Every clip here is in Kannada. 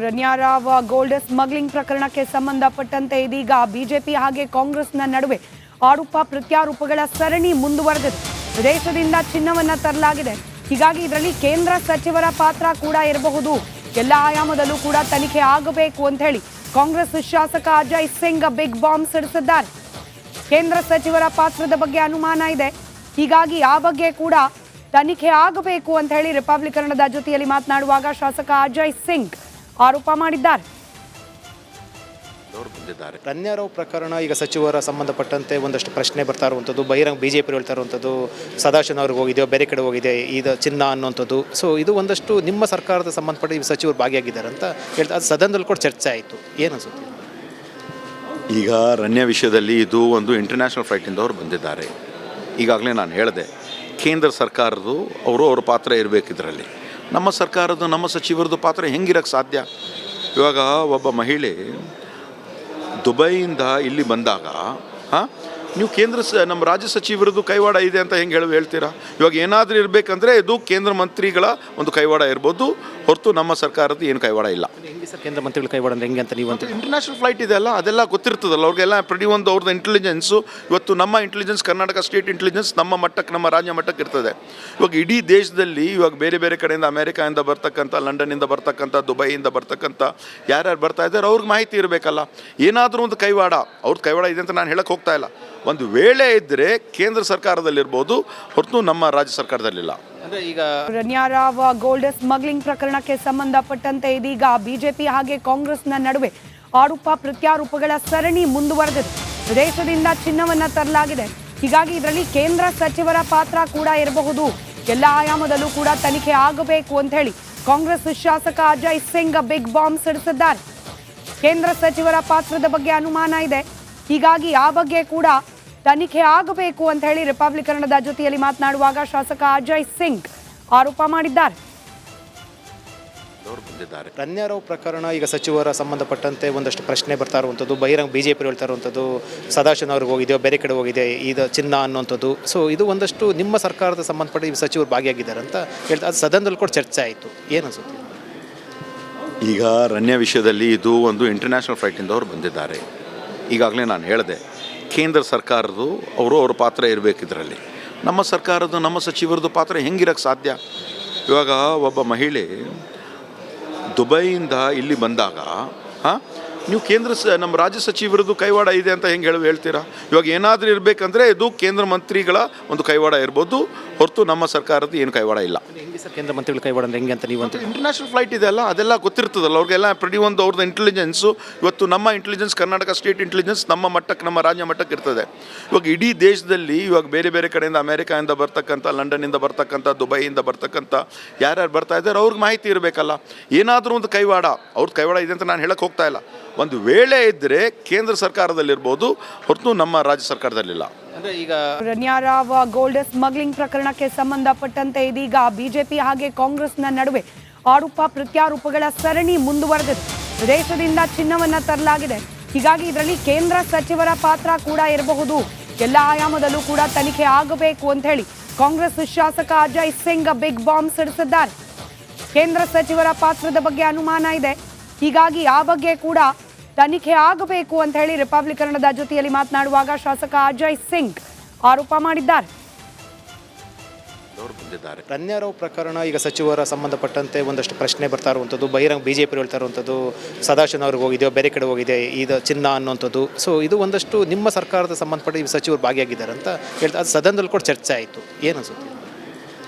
ರನ್ಯಾರಾವ್ ಗೋಲ್ಡ್ ಸ್ಮಗ್ಲಿಂಗ್ ಪ್ರಕರಣಕ್ಕೆ ಸಂಬಂಧಪಟ್ಟಂತೆ ಇದೀಗ ಬಿಜೆಪಿ ಹಾಗೆ ಕಾಂಗ್ರೆಸ್ನ ನಡುವೆ ಆರೋಪ ಪ್ರತ್ಯಾರೋಪಗಳ ಸರಣಿ ಮುಂದುವರೆದಿದೆ. ವಿದೇಶದಿಂದ ಚಿನ್ನವನ್ನ ತರಲಾಗಿದೆ. ಹೀಗಾಗಿ ಇದರಲ್ಲಿ ಕೇಂದ್ರ ಸಚಿವರ ಪಾತ್ರ ಕೂಡ ಇರಬಹುದು. ಎಲ್ಲ ಆಯಾಮದಲ್ಲೂ ಕೂಡ ತನಿಖೆ ಆಗಬೇಕು ಅಂತ ಹೇಳಿ ಕಾಂಗ್ರೆಸ್ ಶಾಸಕ ಅಜಯ್ ಸಿಂಗ್ ಬಿಗ್ ಬಾಂಬ್ ಸಿಡಿಸಿದ್ದಾರೆ. ಕೇಂದ್ರ ಸಚಿವರ ಪಾತ್ರದ ಬಗ್ಗೆ ಅನುಮಾನ ಇದೆ. ಹೀಗಾಗಿ ಆ ಬಗ್ಗೆ ಕೂಡ ತನಿಖೆ ಆಗಬೇಕು ಅಂತ ಹೇಳಿ ರಿಪಬ್ಲಿಕನ್ನದ ಜೊತೆಯಲ್ಲಿ ಮಾತನಾಡುವಾಗ ಶಾಸಕ ಅಜಯ್ ಸಿಂಗ್ ಆರೋಪ ಮಾಡಿದ್ದಾರೆ. ರನ್ಯಾರಾವ್ ಪ್ರಕರಣ ಈಗ ಸಚಿವರ ಸಂಬಂಧಪಟ್ಟಂತೆ ಒಂದಷ್ಟು ಪ್ರಶ್ನೆ ಬರ್ತಾ ಇರುವಂಥದ್ದು, ಬಹಿರಂಗ ಬಿಜೆಪಿ ಹೇಳ್ತಾ ಇರುವಂಥದ್ದು, ಸದಾಶಿವ ಅವ್ರಿಗೆ ಹೋಗಿದೆಯೋ ಬೇರೆ ಕಡೆ ಹೋಗಿದೆ ಇದು ಚಿನ್ನ ಅನ್ನುವಂಥದ್ದು. ಸೊ ಇದು ಒಂದಷ್ಟು ನಿಮ್ಮ ಸರ್ಕಾರದ ಸಂಬಂಧಪಟ್ಟ ಈ ಸಚಿವರು ಭಾಗಿಯಾಗಿದ್ದಾರೆ ಅಂತ ಹೇಳ್ತಾ ಅದು ಸದನದಲ್ಲಿ ಕೂಡ ಚರ್ಚೆ ಆಯಿತು. ಏನು ಅನ್ಸುತ್ತೆ? ಈಗ ರನ್ಯಾ ವಿಷಯದಲ್ಲಿ ಇದು ಒಂದು ಇಂಟರ್ನ್ಯಾಷನಲ್ ಫ್ಲೈಟಿಂದ ಅವರು ಬಂದಿದ್ದಾರೆ. ಈಗಾಗಲೇ ನಾನು ಹೇಳಿದೆ, ಕೇಂದ್ರ ಸರ್ಕಾರದ್ದು ಅವ್ರ ಪಾತ್ರ ಇರಬೇಕು ಇದರಲ್ಲಿ. ನಮ್ಮ ಸರ್ಕಾರದ್ದು ನಮ್ಮ ಸಚಿವರದ್ದು ಪಾತ್ರ ಹೆಂಗಿರೋಕ್ಕೆ ಸಾಧ್ಯ? ಇವಾಗ ಒಬ್ಬ ಮಹಿಳೆ ದುಬೈಯಿಂದ ಇಲ್ಲಿ ಬಂದಾಗ ನೀವು ನಮ್ಮ ರಾಜ್ಯ ಸಚಿವರದ್ದು ಕೈವಾಡ ಇದೆ ಅಂತ ಹೆಂಗೆ ಹೇಳ್ತೀರಾ? ಇವಾಗ ಏನಾದರೂ ಇರಬೇಕಂದ್ರೆ ಇದು ಕೇಂದ್ರ ಮಂತ್ರಿಗಳ ಒಂದು ಕೈವಾಡ ಇರ್ಬೋದು, ಹೊರತು ನಮ್ಮ ಸರ್ಕಾರದ್ದು ಏನು ಕೈವಾಡ ಇಲ್ಲ. ಹೆಂಗೆ ಸರ್ ಕೇಂದ್ರ ಮಂತ್ರಿಗಳ ಕೈವಾಡ ಅಂದ್ರೆ ಹೆಂಗೆ ಅಂತ ನೀವು ಅಂತ ಇಂಟರ್ನ್ಯಾಷನಲ್ ಫ್ಲೈಟ್ ಇದೆ ಅಲ್ಲ, ಅದೆಲ್ಲ ಗೊತ್ತಿರ್ತದಲ್ಲ ಅವ್ರಿಗೆಲ್ಲ. ಪ್ರತಿಯೊಂದು ಅವ್ರದ್ದು ಇಂಟೆಲಿಜೆನ್ಸು ಇವತ್ತು ನಮ್ಮ ಇಂಟೆಲಿಜೆನ್ಸ್, ಕರ್ನಾಟಕ ಸ್ಟೇಟ್ ಇಂಟೆಲಿಜೆನ್ಸ್ ನಮ್ಮ ಮಟ್ಟಕ್ಕೆ, ನಮ್ಮ ರಾಜ್ಯ ಮಟ್ಟಕ್ಕೆ ಇರ್ತದೆ. ಇವಾಗ ಇಡೀ ದೇಶದಲ್ಲಿ ಇವಾಗ ಬೇರೆ ಬೇರೆ ಕಡೆಯಿಂದ ಅಮೇರಿಕಾಯಿಂದ ಬರ್ತಕ್ಕಂಥ, ಲಂಡನ್ನಿಂದ ಬರ್ತಕ್ಕಂಥ, ದುಬೈಯಿಂದ ಬರ್ತಕ್ಕಂಥ ಯಾರ್ಯಾರು ಬರ್ತಾ ಇದ್ದಾರೆ ಅವ್ರಿಗೆ ಮಾಹಿತಿ ಇರಬೇಕಲ್ಲ. ಏನಾದರೂ ಒಂದು ಕೈವಾಡ, ಅವ್ರದ್ದು ಕೈವಾಡ ಇದೆ ಅಂತ ನಾನು ಹೇಳಕ್ಕೆ ಹೋಗ್ತಾ ಇಲ್ಲ. ಒಂದು ವೇಳೆ ಇದ್ದರೆ ಕೇಂದ್ರ ಸರ್ಕಾರದಲ್ಲಿರ್ಬೋದು, ಹೊರತು ನಮ್ಮ ರಾಜ್ಯ ಸರ್ಕಾರದಲ್ಲಿಲ್ಲ. ಅಂದರೆ ಈಗ ರನ್ಯಾರಾವ್ ಗೋಲ್ಡ್ ಸ್ಮಗ್ಲಿಂಗ್ ಪ್ರಕರಣಕ್ಕೆ ಸಂಬಂಧಪಟ್ಟಂತೆ ಇದೀಗ ಬಿಜೆಪಿ ಹಾಗೆ ಕಾಂಗ್ರೆಸ್ನ ನಡುವೆ ಆರೋಪ ಪ್ರತ್ಯಾರೋಪಗಳ ಸರಣಿ ಮುಂದುವರೆದಿದೆ. ವಿದೇಶದಿಂದ ಚಿನ್ನವನ್ನ ತರಲಾಗಿದೆ. ಹೀಗಾಗಿ ಇದರಲ್ಲಿ ಕೇಂದ್ರ ಸಚಿವರ ಪಾತ್ರ ಕೂಡ ಇರಬಹುದು. ಎಲ್ಲ ಆಯಾಮದಲ್ಲೂ ಕೂಡ ತನಿಖೆ ಆಗಬೇಕು ಅಂತ ಹೇಳಿ ಕಾಂಗ್ರೆಸ್ ಶಾಸಕ ಅಜಯ್ ಸಿಂಗ್ ಬಿಗ್ ಬಾಂಬ್ ಸಿಡಿಸಿದ್ದಾರೆ. ಕೇಂದ್ರ ಸಚಿವರ ಪಾತ್ರದ ಬಗ್ಗೆ ಅನುಮಾನ ಇದೆ. ಹೀಗಾಗಿ ಆ ಬಗ್ಗೆ ಕೂಡ ತನಿಖೆ ಆಗಬೇಕು ಅಂತ ಹೇಳಿ ರಿಪಬ್ಲಿಕನ್ನದ ಜೊತೆಯಲ್ಲಿ ಮಾತನಾಡುವಾಗ ಶಾಸಕ ಅಜಯ್ ಸಿಂಗ್ ಆರೋಪ ಮಾಡಿದ್ದಾರೆ. ರನ್ಯಾರಾವ್ ಪ್ರಕರಣ ಈಗ ಸಚಿವರ ಸಂಬಂಧಪಟ್ಟಂತೆ ಒಂದಷ್ಟು ಪ್ರಶ್ನೆ ಬರ್ತಾ ಇರುವಂಥದ್ದು, ಬಹಿರಂಗ ಬಿಜೆಪಿ ಹೇಳ್ತಾ ಇರುವಂಥದ್ದು, ಸದಾಶಿವ ಅವ್ರಿಗೆ ಹೋಗಿದೆಯೋ ಬೇರೆ ಕಡೆ ಹೋಗಿದೆ ಇದು ಚಿನ್ನ ಅನ್ನುವಂಥದ್ದು. ಸೊ ಇದು ಒಂದಷ್ಟು ನಿಮ್ಮ ಸರ್ಕಾರದ ಸಂಬಂಧಪಟ್ಟ ಈ ಸಚಿವರು ಭಾಗಿಯಾಗಿದ್ದಾರೆ ಅಂತ ಹೇಳ್ತಾ ಅದು ಸದನದಲ್ಲಿ ಕೂಡ ಚರ್ಚೆ ಆಯಿತು. ಏನು ಅನ್ಸುತ್ತೆ? ಈಗ ರನ್ಯಾ ವಿಷಯದಲ್ಲಿ ಇದು ಒಂದು ಇಂಟರ್ನ್ಯಾಷನಲ್ ಫ್ಲೈಟಿಂದ ಅವರು ಬಂದಿದ್ದಾರೆ. ಈಗಾಗಲೇ ನಾನು ಹೇಳಿದೆ, ಕೇಂದ್ರ ಸರ್ಕಾರದ್ದು ಅವ್ರ ಪಾತ್ರ ಇರಬೇಕು ಇದರಲ್ಲಿ. ನಮ್ಮ ಸರ್ಕಾರದ್ದು ನಮ್ಮ ಸಚಿವರದ್ದು ಪಾತ್ರ ಹೆಂಗಿರೋಕ್ಕೆ ಸಾಧ್ಯ? ಇವಾಗ ಒಬ್ಬ ಮಹಿಳೆ ದುಬೈಯಿಂದ ಇಲ್ಲಿ ಬಂದಾಗ ನೀವು ನಮ್ಮ ರಾಜ್ಯ ಸಚಿವರದ್ದು ಕೈವಾಡ ಇದೆ ಅಂತ ಹೆಂಗೆ ಹೇಳ್ತೀರಾ? ಇವಾಗ ಏನಾದರೂ ಇರಬೇಕಂದ್ರೆ ಇದು ಕೇಂದ್ರ ಮಂತ್ರಿಗಳ ಒಂದು ಕೈವಾಡ ಇರ್ಬೋದು, ಹೊರತು ನಮ್ಮ ಸರ್ಕಾರದ್ದು ಏನು ಕೈವಾಡ ಇಲ್ಲ. ಹೆಂಗೆ ಸರ್ ಕೇಂದ್ರ ಮಂತ್ರಿಗಳ ಕೈವಾಡ ಅಂದ್ರೆ ಹೆಂಗೆ ಅಂತ ನೀವು ಅಂತ ಇಂಟರ್ನ್ಯಾಷನಲ್ ಫ್ಲೈಟ್ ಇದೆ ಅಲ್ಲ, ಅದೆಲ್ಲ ಗೊತ್ತಿರ್ತದಲ್ಲ ಅವ್ರಿಗೆಲ್ಲ. ಪ್ರತಿಯೊಂದು ಅವ್ರದ್ದು ಇಂಟೆಲಿಜೆನ್ಸು ಇವತ್ತು ನಮ್ಮ ಇಂಟೆಲಿಜೆನ್ಸ್, ಕರ್ನಾಟಕ ಸ್ಟೇಟ್ ಇಂಟೆಲಿಜೆನ್ಸ್ ನಮ್ಮ ಮಟ್ಟಕ್ಕೆ, ನಮ್ಮ ರಾಜ್ಯ ಮಟ್ಟಕ್ಕೆ ಇರ್ತದೆ. ಇವಾಗ ಇಡೀ ದೇಶದಲ್ಲಿ ಇವಾಗ ಬೇರೆ ಬೇರೆ ಕಡೆಯಿಂದ ಅಮೇರಿಕಾಯಿಂದ ಬರ್ತಕ್ಕಂಥ, ಲಂಡನ್ನಿಂದ ಬರ್ತಕ್ಕಂಥ, ದುಬೈಯಿಂದ ಬರ್ತಕ್ಕಂಥ ಯಾರ್ಯಾರು ಬರ್ತಾ ಇದ್ದಾರೆ ಅವ್ರಿಗೆ ಮಾಹಿತಿ ಇರಬೇಕಲ್ಲ. ಏನಾದರೂ ಒಂದು ಕೈವಾಡ, ಅವ್ರದ್ದು ಕೈವಾಡ ಇದೆ ಅಂತ ನಾನು ಹೇಳಕ್ಕೆ ಹೋಗ್ತಾ ಇಲ್ಲ. ಒಂದು ವೇಳೆ ಇದ್ದರೆ ಕೇಂದ್ರ ಸರ್ಕಾರದಲ್ಲಿರ್ಬೋದು, ಹೊರತು ನಮ್ಮ ರಾಜ್ಯ ಸರ್ಕಾರದಲ್ಲಿಲ್ಲ. ಅಂದರೆ ಈಗ ರನ್ಯಾರಾವ್ ಗೋಲ್ಡ್ ಸ್ಮಗ್ಲಿಂಗ್ ಪ್ರಕರಣಕ್ಕೆ ಸಂಬಂಧಪಟ್ಟಂತೆ ಇದೀಗ ಬಿಜೆಪಿ ಹಾಗೆ ಕಾಂಗ್ರೆಸ್ನ ನಡುವೆ ಆರೋಪ ಪ್ರತ್ಯಾರೋಪಗಳ ಸರಣಿ ಮುಂದುವರೆದಿದೆ. ವಿದೇಶದಿಂದ ಚಿನ್ನವನ್ನ ತರಲಾಗಿದೆ. ಹೀಗಾಗಿ ಇದರಲ್ಲಿ ಕೇಂದ್ರ ಸಚಿವರ ಪಾತ್ರ ಕೂಡ ಇರಬಹುದು. ಎಲ್ಲ ಆಯಾಮದಲ್ಲೂ ಕೂಡ ತನಿಖೆ ಆಗಬೇಕು ಅಂತ ಹೇಳಿ ಕಾಂಗ್ರೆಸ್ ಶಾಸಕ ಅಜಯ್ ಸಿಂಗ್ ಬಿಗ್ ಬಾಂಬ್ ಸಿಡಿಸಿದ್ದಾರೆ. ಕೇಂದ್ರ ಸಚಿವರ ಪಾತ್ರದ ಬಗ್ಗೆ ಅನುಮಾನ ಇದೆ. ಹೀಗಾಗಿ ಆ ಬಗ್ಗೆ ಕೂಡ ತನಿಖೆ ಆಗಬೇಕು ಅಂತ ಹೇಳಿ ರಿಪಬ್ಲಿಕನ್ನದ ಜೊತೆಯಲ್ಲಿ ಮಾತನಾಡುವಾಗ ಶಾಸಕ ಅಜಯ್ ಸಿಂಗ್ ಆರೋಪ ಮಾಡಿದ್ದಾರೆ. ರನ್ಯಾರಾವ್ ಪ್ರಕರಣ ಈಗ ಸಚಿವರ ಸಂಬಂಧಪಟ್ಟಂತೆ ಒಂದಷ್ಟು ಪ್ರಶ್ನೆ ಬರ್ತಾ ಇರುವಂಥದ್ದು, ಬಹಿರಂಗ ಬಿಜೆಪಿ ಹೇಳ್ತಾ ಇರುವಂಥದ್ದು, ಸದಾಶಿವ ಅವ್ರಿಗೆ ಹೋಗಿದೆಯೋ ಬೇರೆ ಕಡೆ ಹೋಗಿದೆ ಇದು ಚಿನ್ನ ಅನ್ನುವಂಥದ್ದು. ಸೊ ಇದು ಒಂದಷ್ಟು ನಿಮ್ಮ ಸರ್ಕಾರದ ಸಂಬಂಧಪಟ್ಟ ಈ ಸಚಿವರು ಭಾಗಿಯಾಗಿದ್ದಾರೆ ಅಂತ ಹೇಳ್ತಾ ಅದು ಸದನದಲ್ಲಿ ಕೂಡ ಚರ್ಚೆ ಆಯಿತು. ಏನು ಅನ್ಸುತ್ತೆ?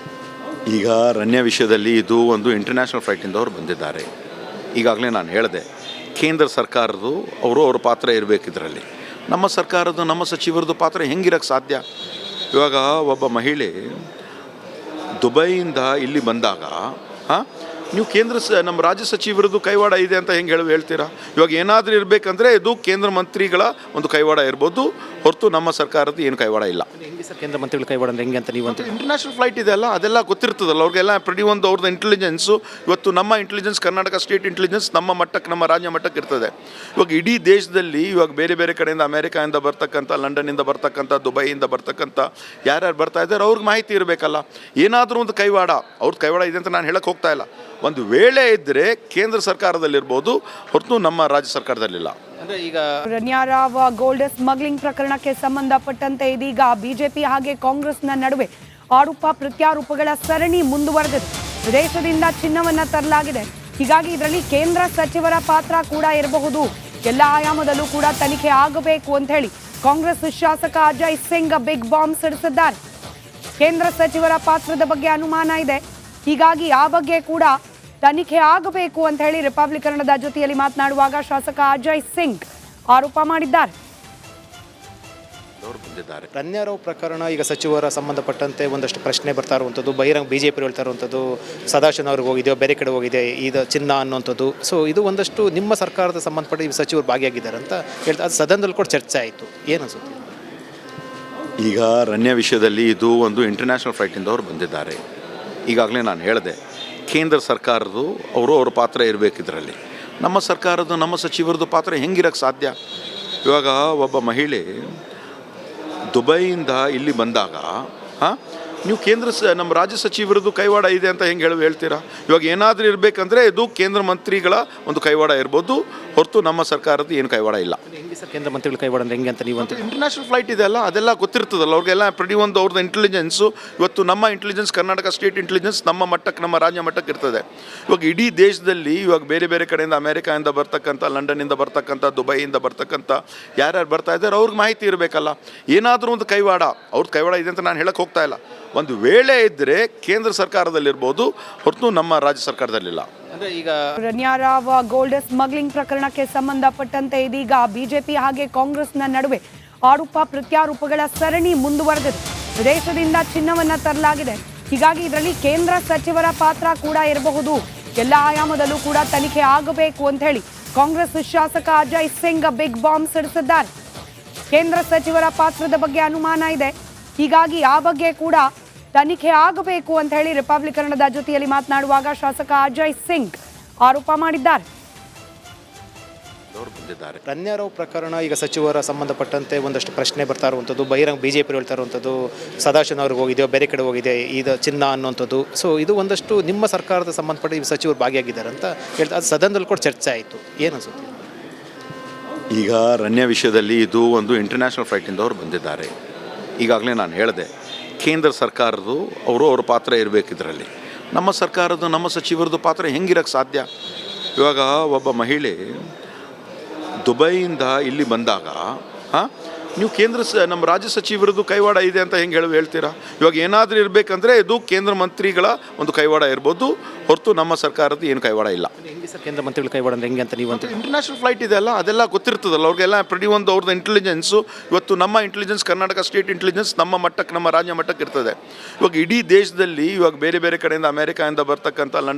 ಈಗ ರನ್ಯಾ ವಿಷಯದಲ್ಲಿ ಇದು ಒಂದು ಇಂಟರ್ನ್ಯಾಷನಲ್ ಫ್ಲೈಟಿಂದ ಅವರು ಬಂದಿದ್ದಾರೆ. ಈಗಾಗಲೇ ನಾನು ಹೇಳಿದೆ, ಕೇಂದ್ರ ಸರ್ಕಾರದ್ದು ಅವ್ರ ಪಾತ್ರ ಇರಬೇಕು ಇದರಲ್ಲಿ. ನಮ್ಮ ಸರ್ಕಾರದ್ದು ನಮ್ಮ ಸಚಿವರದ್ದು ಪಾತ್ರ ಹೆಂಗಿರೋಕ್ಕೆ ಸಾಧ್ಯ? ಇವಾಗ ಒಬ್ಬ ಮಹಿಳೆ ದುಬೈಯಿಂದ ಇಲ್ಲಿ ಬಂದಾಗ ನೀವು ನಮ್ಮ ರಾಜ್ಯ ಸಚಿವರದ್ದು ಕೈವಾಡ ಇದೆ ಅಂತ ಹೆಂಗೆ ಹೇಳ್ತೀರಾ? ಇವಾಗ ಏನಾದರೂ ಇರಬೇಕಂದ್ರೆ ಇದು ಕೇಂದ್ರ ಮಂತ್ರಿಗಳ ಒಂದು ಕೈವಾಡ ಇರ್ಬೋದು, ಹೊರತು ನಮ್ಮ ಸರ್ಕಾರದ್ದು ಏನು ಕೈವಾಡ ಇಲ್ಲ. ಹೆಂಗೆ ಸರ್ ಕೇಂದ್ರ ಮಂತ್ರಿಗಳ ಕೈವಾಡ ಅಂದ್ರೆ ಹೆಂಗೆ ಅಂತ ನೀವು ಅಂತ ಇಂಟರ್ನ್ಯಾಷನಲ್ ಫ್ಲೈಟ್ ಇದೆ ಅಲ್ಲ, ಅದೆಲ್ಲ ಗೊತ್ತಿರ್ತದಲ್ಲ ಅವ್ರಿಗೆಲ್ಲ. ಪ್ರತಿಯೊಂದು ಅವ್ರದ್ದು ಇಂಟೆಲಿಜೆನ್ಸು ಇವತ್ತು ನಮ್ಮ ಇಂಟೆಲಿಜೆನ್ಸ್, ಕರ್ನಾಟಕ ಸ್ಟೇಟ್ ಇಂಟೆಲಿಜೆನ್ಸ್ ನಮ್ಮ ಮಟ್ಟಕ್ಕೆ, ನಮ್ಮ ರಾಜ್ಯ ಮಟ್ಟಕ್ಕೆ ಇರ್ತದೆ. ಇವಾಗ ಇಡೀ ದೇಶದಲ್ಲಿ ಇವಾಗ ಬೇರೆ ಬೇರೆ ಕಡೆಯಿಂದ ಅಮೇರಿಕಾಯಿಂದ ಬರ್ತಕ್ಕಂಥ, ಲಂಡನ್ನಿಂದ ಬರ್ತಕ್ಕಂಥ, ದುಬೈಯಿಂದ ಬರ್ತಕ್ಕಂಥ ಯಾರ್ಯಾರು ಬರ್ತಾ ಇದ್ದಾರೆ ಅವ್ರಿಗೆ ಮಾಹಿತಿ ಇರಬೇಕಲ್ಲ. ಏನಾದರೂ ಒಂದು ಕೈವಾಡ, ಅವ್ರದ್ದು ಕೈವಾಡ ಇದೆ ಅಂತ ನಾನು ಹೇಳಕ್ಕೆ ಹೋಗ್ತಾ ಇಲ್ಲ. ಒಂದು ವೇಳೆ ಇದ್ದರೆ ಕೇಂದ್ರ ಸರ್ಕಾರದಲ್ಲಿರ್ಬೋದು, ಹೊರತು ನಮ್ಮ ರಾಜ್ಯ ಸರ್ಕಾರದಲ್ಲಿಲ್ಲ. ಅಂದರೆ ಈಗ ರಣ್ಯಾರಾವ್ ಗೋಲ್ಡ್ ಸ್ಮಗ್ಲಿಂಗ್ ಪ್ರಕರಣಕ್ಕೆ ಸಂಬಂಧಪಟ್ಟಂತೆ ಇದೀಗ ಬಿಜೆಪಿ ಹಾಗೆ ಕಾಂಗ್ರೆಸ್ನ ನಡುವೆ ಆರೋಪ ಪ್ರತ್ಯಾರೋಪಗಳ ಸರಣಿ ಮುಂದುವರೆದಿದೆ. ವಿದೇಶದಿಂದ ಚಿನ್ನವನ್ನ ತರಲಾಗಿದೆ. ಹೀಗಾಗಿ ಇದರಲ್ಲಿ ಕೇಂದ್ರ ಸಚಿವರ ಪಾತ್ರ ಕೂಡ ಇರಬಹುದು. ಎಲ್ಲ ಆಯಾಮದಲ್ಲೂ ಕೂಡ ತನಿಖೆ ಆಗಬೇಕು ಅಂತ ಹೇಳಿ ಕಾಂಗ್ರೆಸ್ ಶಾಸಕ ಅಜಯ್ ಸಿಂಗ್ ಬಿಗ್ ಬಾಂಬ್ ಸಿಡಿಸಿದ್ದಾರೆ. ಕೇಂದ್ರ ಸಚಿವರ ಪಾತ್ರದ ಬಗ್ಗೆ ಅನುಮಾನ ಇದೆ. ಹೀಗಾಗಿ ಆ ಬಗ್ಗೆ ಕೂಡ ತನಿಖೆ ಆಗಬೇಕು ಅಂತ ಹೇಳಿ ರಿಪಬ್ಲಿಕನ್ನದ ಜೊತೆಯಲ್ಲಿ ಮಾತನಾಡುವಾಗ ಶಾಸಕ ಅಜಯ್ ಸಿಂಗ್ ಆರೋಪ ಮಾಡಿದ್ದಾರೆ. ರಣ್ಯಾರಾವ್ ಪ್ರಕರಣ ಈಗ ಸಚಿವರ ಸಂಬಂಧಪಟ್ಟಂತೆ ಒಂದಷ್ಟು ಪ್ರಶ್ನೆ ಬರ್ತಾ ಇರುವಂಥದ್ದು, ಬಹಿರಂಗ ಬಿಜೆಪಿ ಹೇಳ್ತಾ ಇರುವಂಥದ್ದು, ಸದಾಶಿವ ಅವ್ರಿಗೆ ಹೋಗಿದೆಯೋ ಬೇರೆ ಕಡೆ ಹೋಗಿದೆ ಇದು ಚಿನ್ನ ಅನ್ನುವಂಥದ್ದು. ಸೊ ಇದು ಒಂದಷ್ಟು ನಿಮ್ಮ ಸರ್ಕಾರದ ಸಂಬಂಧಪಟ್ಟ ಈ ಸಚಿವರು ಭಾಗಿಯಾಗಿದ್ದಾರೆ ಅಂತ ಹೇಳ್ತಾ ಅದು ಸದನದಲ್ಲಿ ಕೂಡ ಚರ್ಚೆ ಆಯಿತು. ಏನು ಅನ್ಸುತ್ತೆ? ಈಗ ರಣ್ಯ ವಿಷಯದಲ್ಲಿ ಇದು ಒಂದು ಇಂಟರ್ನ್ಯಾಷನಲ್ ಫ್ಲೈಟಿಂದ ಅವರು ಬಂದಿದ್ದಾರೆ. ಈಗಾಗಲೇ ನಾನು ಹೇಳಿದೆ, ಕೇಂದ್ರ ಸರ್ಕಾರದ್ದು ಅವ್ರ ಪಾತ್ರ ಇರಬೇಕು ಇದರಲ್ಲಿ. ನಮ್ಮ ಸರ್ಕಾರದ್ದು, ನಮ್ಮ ಸಚಿವರದ್ದು ಪಾತ್ರ ಹೆಂಗಿರೋಕ್ಕೆ ಸಾಧ್ಯ? ಇವಾಗ ಒಬ್ಬ ಮಹಿಳೆ ದುಬೈಯಿಂದ ಇಲ್ಲಿ ಬಂದಾಗ ನೀವು ನಮ್ಮ ರಾಜ್ಯ ಸಚಿವರದ್ದು ಕೈವಾಡ ಇದೆ ಅಂತ ಹೆಂಗೆ ಹೇಳ್ತೀರಾ? ಇವಾಗ ಏನಾದರೂ ಇರಬೇಕಂದ್ರೆ ಇದು ಕೇಂದ್ರ ಮಂತ್ರಿಗಳ ಒಂದು ಕೈವಾಡ ಇರ್ಬೋದು, ಹೊರತು ನಮ್ಮ ಸರ್ಕಾರದ್ದು ಏನು ಕೈವಾಡ ಇಲ್ಲ. ಹೆಂಗೆ ಸರ್ ಕೇಂದ್ರ ಮಂತ್ರಿಗಳ ಕೈವಾಡ ಅಂದ್ರೆ ಹೆಂಗೆ ಅಂತ ನೀವು ಅಂತ ಇಂಟರ್ನ್ಯಾಷನಲ್ ಫ್ಲೈಟ್ ಇದೆ ಅಲ್ಲ, ಅದೆಲ್ಲ ಗೊತ್ತಿರ್ತದಲ್ಲ ಅವ್ರಿಗೆಲ್ಲ. ಪ್ರತಿಯೊಂದು ಅವ್ರದ್ದು ಇಂಟೆಲಿಜೆನ್ಸು, ಇವತ್ತು ನಮ್ಮ ಇಂಟೆಲಿಜೆನ್ಸ್, ಕರ್ನಾಟಕ ಸ್ಟೇಟ್ ಇಂಟೆಲಿಜೆನ್ಸ್ ನಮ್ಮ ಮಟ್ಟಕ್ಕೆ, ನಮ್ಮ ರಾಜ್ಯ ಮಟ್ಟಕ್ಕೆ ಇರ್ತದೆ. ಇವಾಗ ಇಡೀ ದೇಶದಲ್ಲಿ ಇವಾಗ ಬೇರೆ ಬೇರೆ ಕಡೆಯಿಂದ, ಅಮೇರಿಕಾಯಿಂದ ಬರ್ತಕ್ಕಂಥ, ಲಂಡನ್ನಿಂದ ಬರ್ತಕ್ಕಂಥ, ದುಬೈಯಿಂದ ಬರ್ತಕ್ಕಂಥ ಯಾರ್ಯಾರು ಬರ್ತಾ ಇದ್ದಾರೆ ಅವ್ರಿಗೆ ಮಾಹಿತಿ ಇರಬೇಕಲ್ಲ. ಏನಾದರೂ ಒಂದು ಕೈವಾಡ, ಅವ್ರದ್ದು ಕೈವಾಡ ಇದೆ ಅಂತ ನಾನು ಹೇಳಕ್ಕೆ ಹೋಗ್ತಾ ಇಲ್ಲ. ಒಂದು ವೇಳೆ ಇದ್ದರೆ ಕೇಂದ್ರ ಸರ್ಕಾರದಲ್ಲಿರ್ಬೋದು, ಹೊರತು ನಮ್ಮ ರಾಜ್ಯ ಸರ್ಕಾರದಲ್ಲಿಲ್ಲ. ಅಂದರೆ ಈಗ ರಣ್ಯಾರಾವ್ ಗೋಲ್ಡ್ ಸ್ಮಗ್ಲಿಂಗ್ ಪ್ರಕರಣಕ್ಕೆ ಸಂಬಂಧಪಟ್ಟಂತೆ ಇದೀಗ ಬಿಜೆಪಿ ಹಾಗೆ ಕಾಂಗ್ರೆಸ್ನ ನಡುವೆ ಆರೋಪ ಪ್ರತ್ಯಾರೋಪಗಳ ಸರಣಿ ಮುಂದುವರೆದಿದೆ. ವಿದೇಶದಿಂದ ಚಿನ್ನವನ್ನ ತರಲಾಗಿದೆ. ಹೀಗಾಗಿ ಇದರಲ್ಲಿ ಕೇಂದ್ರ ಸಚಿವರ ಪಾತ್ರ ಕೂಡ ಇರಬಹುದು. ಎಲ್ಲ ಆಯಾಮದಲ್ಲೂ ಕೂಡ ತನಿಖೆ ಆಗಬೇಕು ಅಂತ ಹೇಳಿ ಕಾಂಗ್ರೆಸ್ ಶಾಸಕ ಅಜಯ್ ಸಿಂಗ್ ಬಿಗ್ ಬಾಂಬ್ ಸಿಡಿಸಿದ್ದಾರೆ. ಕೇಂದ್ರ ಸಚಿವರ ಪಾತ್ರದ ಬಗ್ಗೆ ಅನುಮಾನ ಇದೆ. ಹೀಗಾಗಿ ಆ ಬಗ್ಗೆ ಕೂಡ ತನಿಖೆ ಆಗಬೇಕು ಅಂತ ಹೇಳಿ ರಿಪಬ್ಲಿಕನ್ನದ ಜೊತೆಯಲ್ಲಿ ಮಾತನಾಡುವಾಗ ಶಾಸಕ ಅಜಯ್ ಸಿಂಗ್ ಆರೋಪ ಮಾಡಿದ್ದಾರೆ. ರಣ್ಯಾರಾವ್ ಪ್ರಕರಣ ಈಗ ಸಚಿವರ ಸಂಬಂಧಪಟ್ಟಂತೆ ಒಂದಷ್ಟು ಪ್ರಶ್ನೆ ಬರ್ತಾ ಇರುವಂಥದ್ದು, ಬಹಿರಂಗ ಬಿಜೆಪಿ ಹೇಳ್ತಾ ಇರುವಂಥದ್ದು, ಸದಾಶಿವ ಅವ್ರಿಗೆ ಹೋಗಿದೆಯೋ ಬೇರೆ ಕಡೆ ಹೋಗಿದೆ ಇದು ಚಿನ್ನ ಅನ್ನುವಂಥದ್ದು. ಸೊ ಇದು ಒಂದಷ್ಟು ನಿಮ್ಮ ಸರ್ಕಾರದ ಸಂಬಂಧಪಟ್ಟ ಈ ಸಚಿವರು ಭಾಗಿಯಾಗಿದ್ದಾರೆ ಅಂತ ಹೇಳ್ತಾ ಅದು ಸದನದಲ್ಲಿ ಕೂಡ ಚರ್ಚೆ ಆಯಿತು. ಏನು ಅನ್ಸುತ್ತೆ? ಈಗ ರಣ್ಯ ವಿಷಯದಲ್ಲಿ ಇದು ಒಂದು ಇಂಟರ್ನ್ಯಾಷನಲ್ ಫ್ಲೈಟಿಂದ ಅವರು ಬಂದಿದ್ದಾರೆ. ಈಗಾಗಲೇ ನಾನು ಹೇಳಿದೆ, ಕೇಂದ್ರ ಸರ್ಕಾರದ್ದು ಅವ್ರ ಪಾತ್ರ ಇರಬೇಕು ಇದರಲ್ಲಿ. ನಮ್ಮ ಸರ್ಕಾರದ್ದು, ನಮ್ಮ ಸಚಿವರದ್ದು ಪಾತ್ರ ಹೆಂಗಿರೋಕ್ಕೆ ಸಾಧ್ಯ? ಇವಾಗ ಒಬ್ಬ ಮಹಿಳೆ ದುಬೈಯಿಂದ ಇಲ್ಲಿ ಬಂದಾಗ ನೀವು ನಮ್ಮ ರಾಜ್ಯ ಸಚಿವರದ್ದು ಕೈವಾಡ ಇದೆ ಅಂತ ಹೆಂಗೆ ಹೇಳ್ತೀರಾ? ಇವಾಗ ಏನಾದರೂ ಇರಬೇಕಂದ್ರೆ ಇದು ಕೇಂದ್ರ ಮಂತ್ರಿಗಳ ಒಂದು ಕೈವಾಡ ಇರ್ಬೋದು, ಹೊರತು ನಮ್ಮ ಸರ್ಕಾರದ್ದು ಏನು ಕೈವಾಡ ಇಲ್ಲ. ಹೆಂಗೆ ಸರ್ ಕೇಂದ್ರ ಮಂತ್ರಿಗಳ ಕೈವಾಡ ಅಂದ್ರೆ ಹೆಂಗೆ ಅಂತ ನೀವು ಅಂತ ಇಂಟರ್ನ್ಯಾಷನಲ್ ಫ್ಲೈಟ್ ಇದೆ ಅಲ್ಲ, ಅದೆಲ್ಲ ಗೊತ್ತಿರ್ತದಲ್ಲ ಅವ್ರಿಗೆಲ್ಲ. ಪ್ರತಿಯೊಂದು ಅವ್ರದ್ದು ಇಂಟೆಲಿಜೆನ್ಸು, ಇವತ್ತು ನಮ್ಮ ಇಂಟೆಲಿಜೆನ್ಸ್, ಕರ್ನಾಟಕ ಸ್ಟೇಟ್ ಇಂಟೆಲಿಜೆನ್ಸ್ ನಮ್ಮ ಮಟ್ಟಕ್ಕೆ, ನಮ್ಮ ರಾಜ್ಯ ಮಟ್ಟಕ್ಕೆ ಇರ್ತದೆ. ಇವಾಗ ಇಡೀ ದೇಶದಲ್ಲಿ ಇವಾಗ ಬೇರೆ ಬೇರೆ ಕಡೆಯಿಂದ, ಅಮೇರಿಕಾಯಿಂದ ಬರ್ತಕ್ಕಂಥ, ಲಂಡನ್